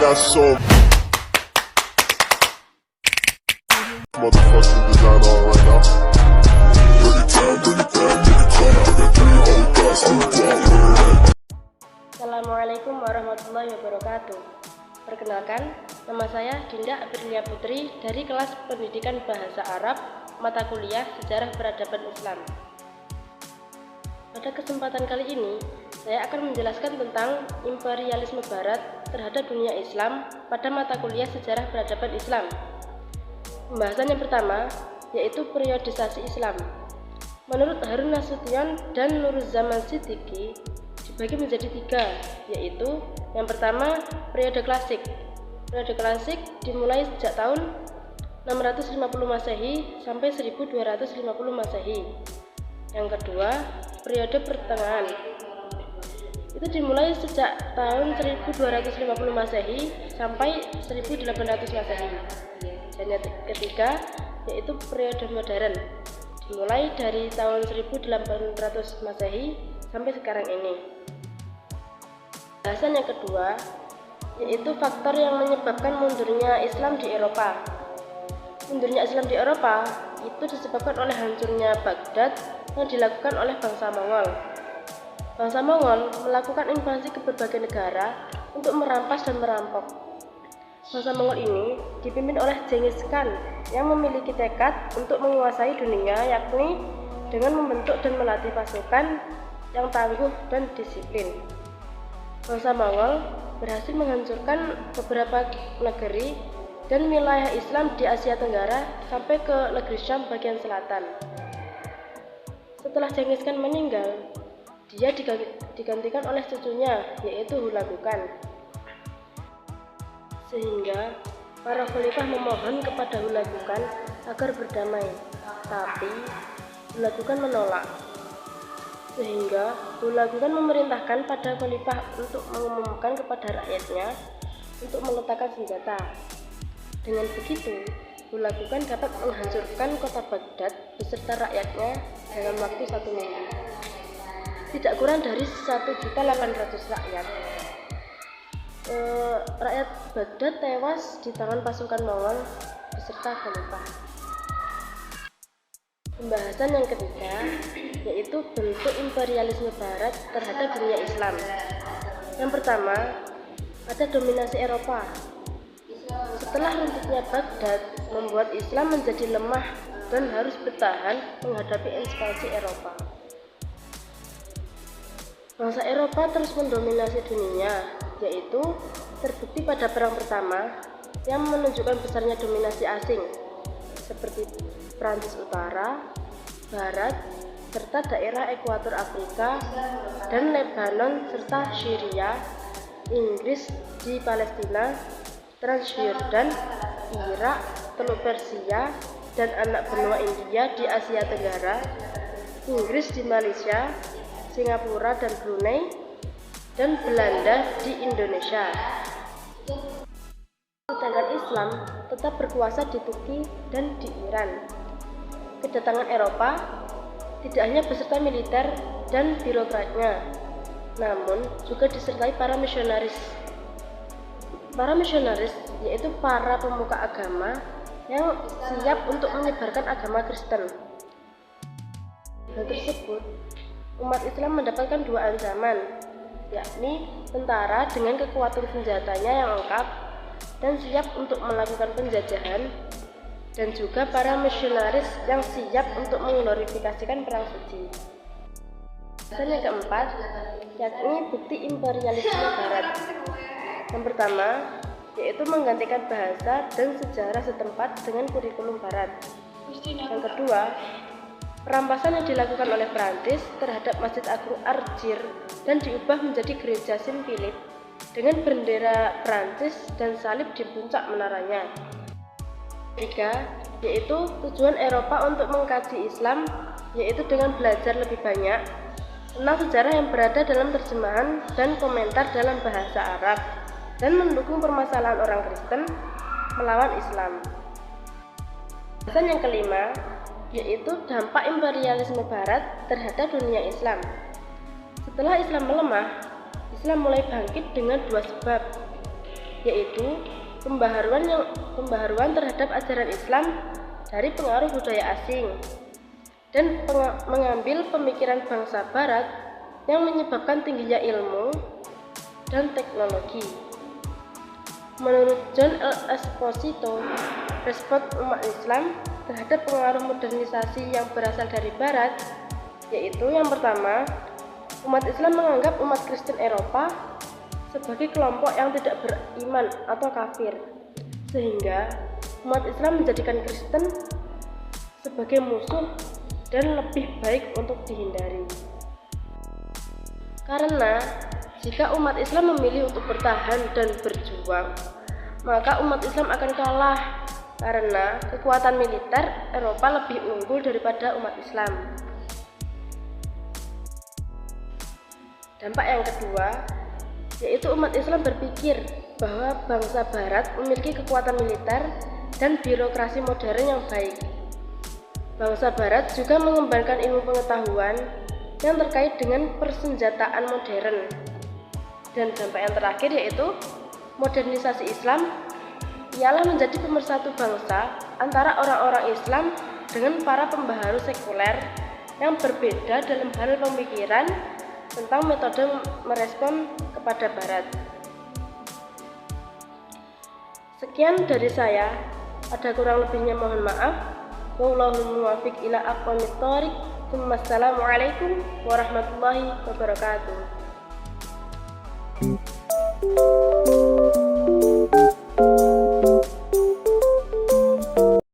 got so motherfucking design on right now. Bring it down, bring it down, bring it down. I got 3 old guys who walk. Assalamualaikum warahmatullahi wabarakatuh. Perkenalkan, nama saya Dinda Aprilia Putri dari kelas Pendidikan Bahasa Arab, mata kuliah Sejarah Peradaban Islam. Pada kesempatan kali ini, saya akan menjelaskan tentang imperialisme Barat terhadap dunia Islam pada mata kuliah Sejarah Peradaban Islam. Pembahasan yang pertama yaitu periodisasi Islam. Menurut Harun Nasution dan Nuruzzaman Siddiqui, dibagi menjadi 3, yaitu yang pertama periode klasik. Periode klasik dimulai sejak tahun 650 Masehi sampai 1250 Masehi. Yang kedua, periode pertengahan. Itu dimulai sejak tahun 1250 Masehi sampai 1800 Masehi. Dan yang ketiga, yaitu periode modern. Dimulai dari tahun 1800 Masehi sampai sekarang ini. Bahasan yang kedua yaitu faktor yang menyebabkan mundurnya Islam di Eropa. Mundurnya Islam di Eropa itu disebabkan oleh hancurnya Baghdad yang dilakukan oleh bangsa Mongol. Bangsa Mongol melakukan invasi ke berbagai negara untuk merampas dan merampok. Bangsa Mongol ini dipimpin oleh Genghis Khan yang memiliki tekad untuk menguasai dunia, yakni dengan membentuk dan melatih pasukan yang tangguh dan disiplin. Bangsa Mongol berhasil menghancurkan beberapa negeri dan wilayah Islam di Asia Tenggara sampai ke negeri Syam bagian selatan. Setelah Genghis Khan meninggal, dia digantikan oleh cucunya, yaitu Hulagu Khan. Sehingga para khalifah memohon kepada Hulagu Khan agar berdamai, tapi Hulagu Khan menolak. Sehingga Hulagu Khan memerintahkan pada khalifah untuk mengumumkan kepada rakyatnya untuk meletakkan senjata. Dengan begitu, Hulagu Khan dapat menghancurkan kota Baghdad beserta rakyatnya dalam waktu 1 minggu. Tidak kurang dari 1.800.000 rakyat. Rakyat Baghdad tewas di tangan pasukan Mongol beserta khalifah. Pembahasan yang ketiga yaitu bentuk imperialisme Barat terhadap dunia Islam. Yang pertama, ada dominasi Eropa. Setelah runtuhnya Baghdad membuat Islam menjadi lemah dan harus bertahan menghadapi ekspansi Eropa. Bangsa Eropa terus mendominasi dunia, yaitu terbukti pada Perang Pertama yang menunjukkan besarnya dominasi asing seperti Prancis Utara, Barat, serta daerah ekuator Afrika dan Lebanon serta Syria, Inggris di Palestina, Transjordan, Irak, Teluk Persia, dan anak benua India di Asia Tenggara, Inggris di Malaysia, Singapura dan Brunei, dan Belanda di Indonesia. Sedangkan Islam tetap berkuasa di Turki dan di Iran. Kedatangan Eropa tidak hanya beserta militer dan birokratnya, namun juga disertai para misionaris. Para misionaris yaitu para pemuka agama yang siap untuk menyebarkan agama Kristen. Hal tersebut, umat Islam mendapatkan 2 ancaman, yakni tentara dengan kekuatan senjatanya yang lengkap dan siap untuk melakukan penjajahan, dan juga para misionaris yang siap untuk mengglorifikasikan perang suci. Dan yang keempat, yakni bukti imperialisme Barat. Yang pertama, yaitu menggantikan bahasa dan sejarah setempat dengan kurikulum Barat. Yang kedua, perampasan yang dilakukan oleh Prancis terhadap Masjid Agung Argir dan diubah menjadi gereja Saint Philip dengan bendera Prancis dan salib di puncak menaranya. Ketiga, yaitu tujuan Eropa untuk mengkaji Islam, yaitu dengan belajar lebih banyak tentang sejarah yang berada dalam terjemahan dan komentar dalam bahasa Arab dan mendukung permasalahan orang Kristen melawan Islam. Bahasan yang kelima yaitu dampak imperialisme Barat terhadap dunia Islam. Setelah Islam melemah, Islam mulai bangkit dengan 2 sebab. yaitu pembaharuan terhadap ajaran Islam dari pengaruh budaya asing dan mengambil pemikiran bangsa Barat yang menyebabkan tingginya ilmu dan teknologi. Menurut John L. Esposito, respon umat Islam terhadap pengaruh modernisasi yang berasal dari Barat, yaitu yang pertama, umat Islam menganggap umat Kristen Eropa sebagai kelompok yang tidak beriman atau kafir, sehingga umat Islam menjadikan Kristen sebagai musuh dan lebih baik untuk dihindari. Karena jika umat Islam memilih untuk bertahan dan berjuang, maka umat Islam akan kalah karena kekuatan militer Eropa lebih unggul daripada umat Islam. Dampak yang kedua, yaitu umat Islam berpikir bahwa bangsa Barat memiliki kekuatan militer dan birokrasi modern yang baik. Bangsa Barat juga mengembangkan ilmu pengetahuan yang terkait dengan persenjataan modern. Dan dampak yang terakhir yaitu modernisasi Islam ialah menjadi pemersatu bangsa antara orang-orang Islam dengan para pembaharu sekuler yang berbeda dalam hal pemikiran tentang metode merespon kepada Barat. Sekian dari saya, ada kurang lebihnya mohon maaf. Wallahul muwaffiq ila aqwamit thoriq. Wassalamualaikum warahmatullahi wabarakatuh.